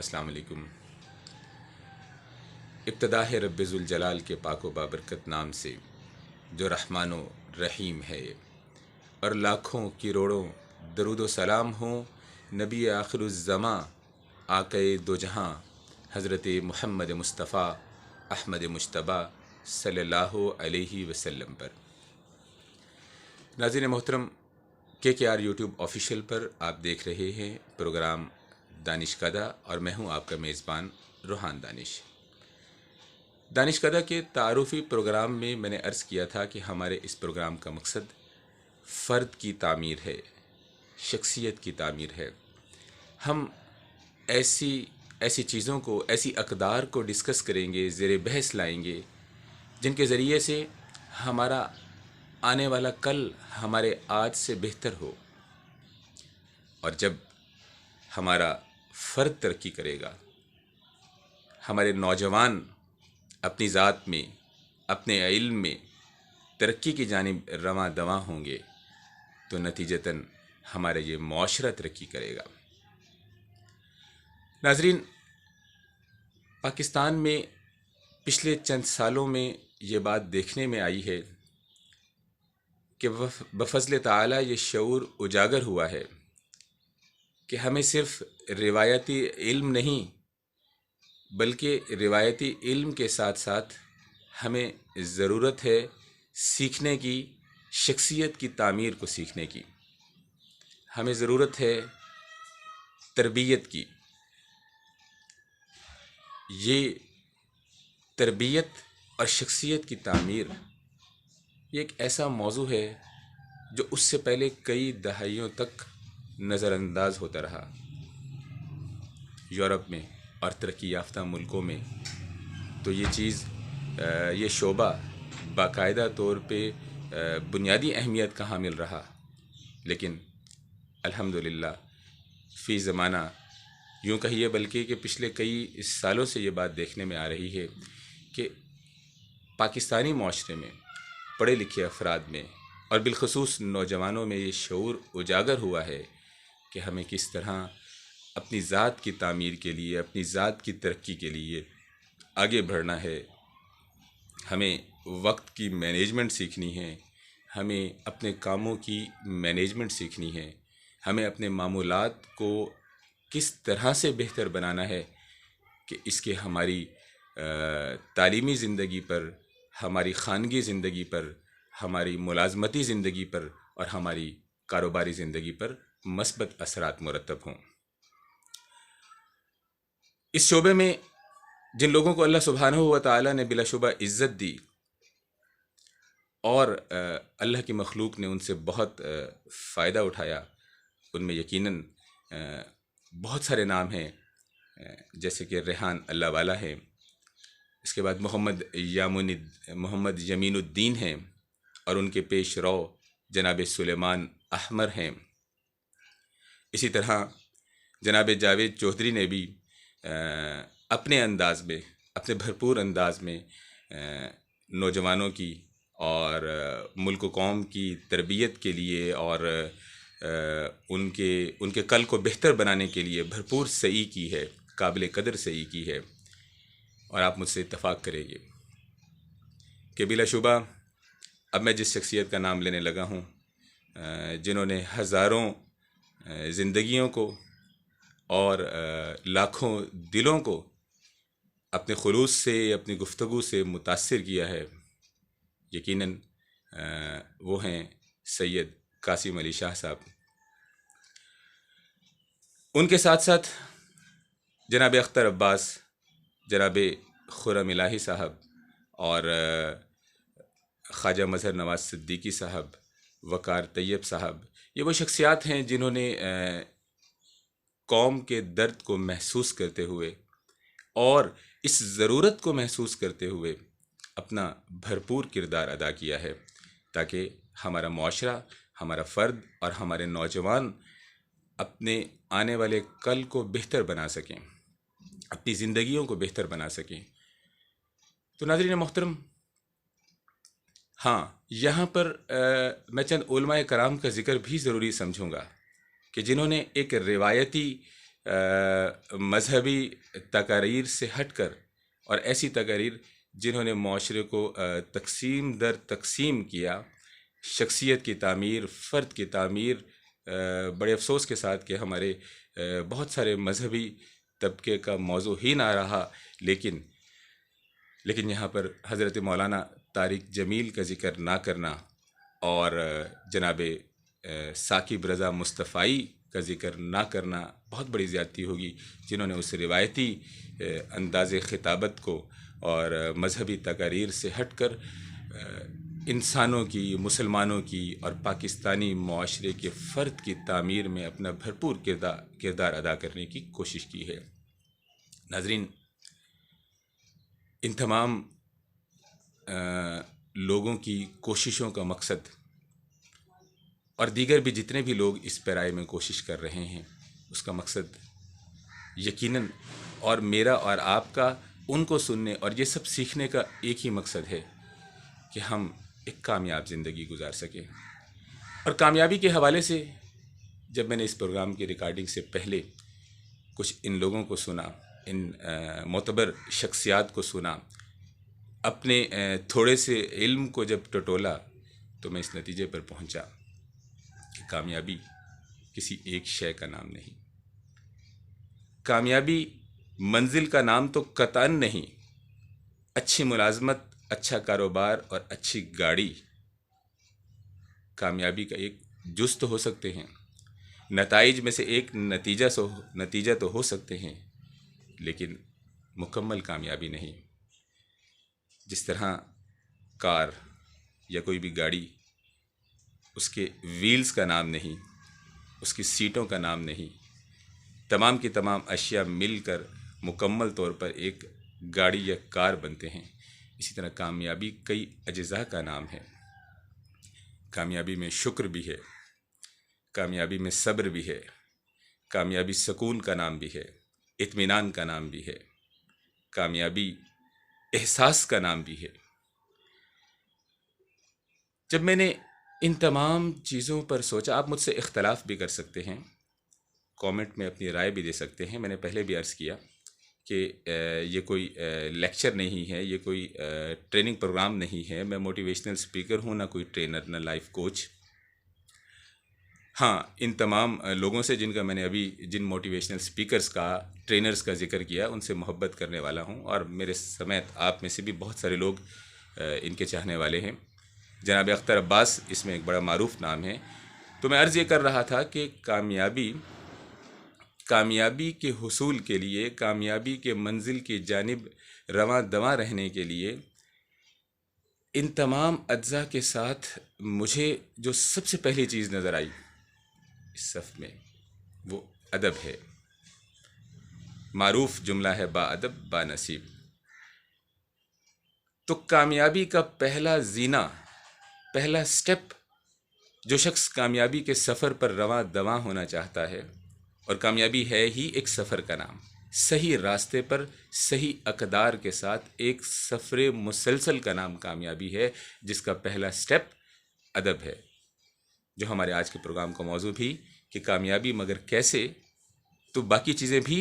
السلام علیکم۔ ابتدا ہے رب ذوالجلال کے پاک و بابرکت نام سے جو رحمان و رحیم ہے، اور لاکھوں کروڑوں درود و سلام ہوں نبی آخر الزماں آقا دو جہاں حضرت محمد مصطفیٰ احمد مجتبیٰ صلی اللہ علیہ وسلم پر۔ ناظرین محترم، کے آر یوٹیوب آفیشیل پر آپ دیکھ رہے ہیں پروگرام دانش کدہ، اور میں ہوں آپ کا میزبان روحان دانش۔ دانش کدہ کے تعارفی پروگرام میں نے عرض کیا تھا کہ ہمارے اس پروگرام کا مقصد فرد کی تعمیر ہے، شخصیت کی تعمیر ہے۔ ہم ایسی چیزوں کو، ایسی اقدار کو ڈسکس کریں گے، زیر بحث لائیں گے، جن کے ذریعے سے ہمارا آنے والا کل ہمارے آج سے بہتر ہو۔ اور جب ہمارا فرد ترقی کرے گا، ہمارے نوجوان اپنی ذات میں، اپنے علم میں ترقی کی جانب رواں دواں ہوں گے، تو نتیجتاً ہمارا یہ معاشرہ ترقی کرے گا۔ ناظرین، پاکستان میں پچھلے چند سالوں میں یہ بات دیکھنے میں آئی ہے کہ بفضل تعالیٰ یہ شعور اجاگر ہوا ہے کہ ہمیں صرف روایتی علم نہیں، بلکہ روایتی علم کے ساتھ ساتھ ہمیں ضرورت ہے سیکھنے کی، شخصیت کی تعمیر کو سیکھنے کی۔ ہمیں ضرورت ہے تربیت کی۔ یہ تربیت اور شخصیت کی تعمیر یہ ایک ایسا موضوع ہے جو اس سے پہلے کئی دہائیوں تک نظر انداز ہوتا رہا۔ یورپ میں اور ترقی یافتہ ملکوں میں تو یہ شعبہ باقاعدہ طور پہ بنیادی اہمیت کا حامل رہا، لیکن الحمدللہ فی زمانہ، یوں کہیے بلکہ کہ پچھلے کئی سالوں سے یہ بات دیکھنے میں آ رہی ہے کہ پاکستانی معاشرے میں پڑھے لکھے افراد میں اور بالخصوص نوجوانوں میں یہ شعور اجاگر ہوا ہے کہ ہمیں کس طرح اپنی ذات کی تعمیر کے لیے، اپنی ذات کی ترقی کے لیے آگے بڑھنا ہے۔ ہمیں وقت کی مینجمنٹ سیکھنی ہے، ہمیں اپنے کاموں کی مینجمنٹ سیکھنی ہے، ہمیں اپنے معمولات کو کس طرح سے بہتر بنانا ہے کہ اس کے ہماری تعلیمی زندگی پر، ہماری خانگی زندگی پر، ہماری ملازمتی زندگی پر اور ہماری کاروباری زندگی پر مثبت اثرات مرتب ہوں۔ اس شعبے میں جن لوگوں کو اللہ سبحانہ و تعالیٰ نے بلا شبہ عزت دی، اور اللہ کی مخلوق نے ان سے بہت فائدہ اٹھایا، ان میں یقیناً بہت سارے نام ہیں، جیسے کہ ریحان اللہ والا ہے، اس کے بعد محمد یمین الدین ہیں، اور ان کے پیش رو جناب سلیمان احمر ہیں۔ اسی طرح جناب جاوید چودھری نے بھی اپنے انداز میں، اپنے بھرپور انداز میں نوجوانوں کی اور ملک و قوم کی تربیت کے لیے اور ان کے کل کو بہتر بنانے کے لیے بھرپور سعی کی ہے، قابل قدر سعی کی ہے۔ اور آپ مجھ سے اتفاق کریں گے کہ بلا شبہ اب میں جس شخصیت کا نام لینے لگا ہوں، جنہوں نے ہزاروں زندگیوں کو اور لاکھوں دلوں کو اپنے خلوص سے، اپنی گفتگو سے متاثر کیا ہے، یقیناً وہ ہیں سید قاسم علی شاہ صاحب۔ ان کے ساتھ ساتھ جناب اختر عباس، جناب خرم الہی صاحب اور خواجہ مظہر نواز صدیقی صاحب، وقار طیب صاحب، یہ وہ شخصیات ہیں جنہوں نے قوم کے درد کو محسوس کرتے ہوئے اور اس ضرورت کو محسوس کرتے ہوئے اپنا بھرپور کردار ادا کیا ہے، تاکہ ہمارا معاشرہ، ہمارا فرد اور ہمارے نوجوان اپنے آنے والے کل کو بہتر بنا سکیں، اپنی زندگیوں کو بہتر بنا سکیں۔ تو ناظرین محترم، ہاں، یہاں پر میں چند علماء کرام کا ذکر بھی ضروری سمجھوں گا کہ جنہوں نے ایک روایتی مذہبی تقاریر سے ہٹ کر، اور ایسی تقاریر جنہوں نے معاشرے کو تقسیم در تقسیم کیا، شخصیت کی تعمیر، فرد کی تعمیر، بڑے افسوس کے ساتھ کہ ہمارے بہت سارے مذہبی طبقے کا موضوع ہی نہ رہا، لیکن یہاں پر حضرت مولانا طارق جمیل کا ذکر نہ کرنا اور جناب ثاقب رضا مصطفائی کا ذکر نہ کرنا بہت بڑی زیادتی ہوگی، جنہوں نے اس روایتی انداز خطابت کو اور مذہبی تقاریر سے ہٹ کر انسانوں کی، مسلمانوں کی اور پاکستانی معاشرے کے فرد کی تعمیر میں اپنا بھرپور کردار ادا کرنے کی کوشش کی ہے۔ ناظرین، ان تمام لوگوں کی کوششوں کا مقصد، اور دیگر بھی جتنے بھی لوگ اس پیرائے میں کوشش کر رہے ہیں، اس کا مقصد یقیناً اور میرا اور آپ کا ان کو سننے اور یہ سب سیکھنے کا ایک ہی مقصد ہے کہ ہم ایک کامیاب زندگی گزار سکیں۔ اور کامیابی کے حوالے سے جب میں نے اس پروگرام کی ریکارڈنگ سے پہلے کچھ ان لوگوں کو سنا، ان معتبر شخصیات کو سنا، اپنے تھوڑے سے علم کو جب ٹٹولا، تو میں اس نتیجے پر پہنچا کہ کامیابی کسی ایک شے کا نام نہیں، کامیابی منزل کا نام تو قطعاً نہیں۔ اچھی ملازمت، اچھا کاروبار اور اچھی گاڑی کامیابی کا ایک جز تو ہو سکتے ہیں، نتائج میں سے ایک نتیجہ تو ہو سکتے ہیں، لیکن مکمل کامیابی نہیں۔ جس طرح کار یا کوئی بھی گاڑی، اس کے ویلز کا نام نہیں، اس کی سیٹوں کا نام نہیں، تمام کی تمام اشیاء مل کر مکمل طور پر ایک گاڑی یا کار بنتے ہیں۔ اسی طرح کامیابی کئی اجزاء کا نام ہے۔ کامیابی میں شکر بھی ہے، کامیابی میں صبر بھی ہے، کامیابی سکون کا نام بھی ہے، اطمینان کا نام بھی ہے، کامیابی احساس کا نام بھی ہے۔ جب میں نے ان تمام چیزوں پر سوچا، آپ مجھ سے اختلاف بھی کر سکتے ہیں، کامنٹ میں اپنی رائے بھی دے سکتے ہیں۔ میں نے پہلے بھی عرض کیا کہ یہ کوئی لیکچر نہیں ہے، یہ کوئی ٹریننگ پروگرام نہیں ہے، میں موٹیویشنل سپیکر ہوں، نہ کوئی ٹرینر، نہ لائف کوچ۔ ہاں، ان تمام لوگوں سے جن کا میں نے ابھی جن موٹیویشنل سپیکرز کا، ٹرینرز کا ذکر کیا، ان سے محبت کرنے والا ہوں، اور میرے سمیت آپ میں سے بھی بہت سارے لوگ ان کے چاہنے والے ہیں۔ جناب اختر عباس اس میں ایک بڑا معروف نام ہے۔ تو میں عرض یہ کر رہا تھا کہ کامیابی کے حصول کے لیے، کامیابی کے منزل کی جانب رواں دواں رہنے کے لیے، ان تمام اجزاء کے ساتھ مجھے جو سب سے پہلی چیز نظر آئی اس صف میں، وہ ادب ہے۔ معروف جملہ ہے، با ادب با نصیب۔ تو کامیابی کا پہلا زینہ، پہلا سٹیپ، جو شخص کامیابی کے سفر پر رواں دواں ہونا چاہتا ہے، اور کامیابی ہے ہی ایک سفر کا نام، صحیح راستے پر صحیح اقدار کے ساتھ ایک سفر مسلسل کا نام کامیابی ہے، جس کا پہلا سٹیپ ادب ہے، جو ہمارے آج کے پروگرام کا موضوع بھی کہ کامیابی مگر کیسے، تو باقی چیزیں بھی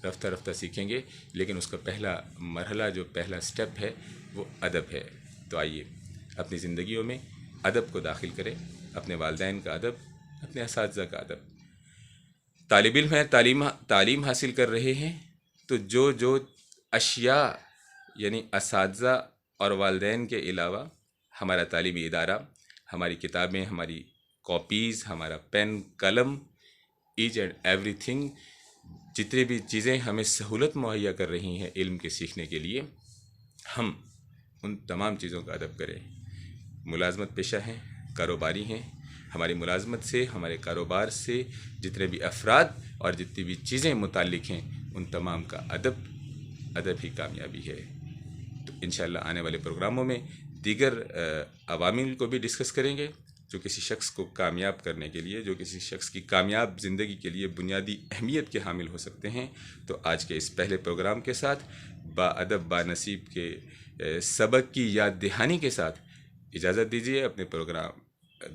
رفتہ رفتہ سیکھیں گے، لیکن اس کا پہلا مرحلہ، جو پہلا سٹیپ ہے، وہ ادب ہے۔ تو آئیے اپنی زندگیوں میں ادب کو داخل کریں، اپنے والدین کا ادب، اپنے اساتذہ کا ادب۔ طالب علم ہیں، تعلیم حاصل کر رہے ہیں، تو جو اشیاء، یعنی اساتذہ اور والدین کے علاوہ ہمارا تعلیمی ادارہ، ہماری کتابیں، ہماری کاپیز، ہمارا پین، قلم، ایچ اینڈ ایوری تھنگ، جتنی بھی چیزیں ہمیں سہولت مہیا کر رہی ہیں علم کے سیکھنے کے لیے، ہم ان تمام چیزوں کا ادب کریں۔ ملازمت پیشہ ہیں، کاروباری ہیں، ہماری ملازمت سے، ہمارے کاروبار سے جتنے بھی افراد اور جتنی بھی چیزیں متعلق ہیں، ان تمام کا ادب ہی کامیابی ہے۔ تو انشاءاللہ آنے والے پروگراموں میں دیگر عوامل کو بھی ڈسکس کریں گے، جو کسی شخص کو کامیاب کرنے کے لیے، جو کسی شخص کی کامیاب زندگی کے لیے بنیادی اہمیت کے حامل ہو سکتے ہیں۔ تو آج کے اس پہلے پروگرام کے ساتھ با ادب با نصیب کے سبق کی یاد دہانی کے ساتھ اجازت دیجیے اپنے پروگرام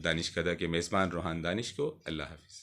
دانش کدہ کے میزبان روحان دانش کو۔ اللہ حافظ۔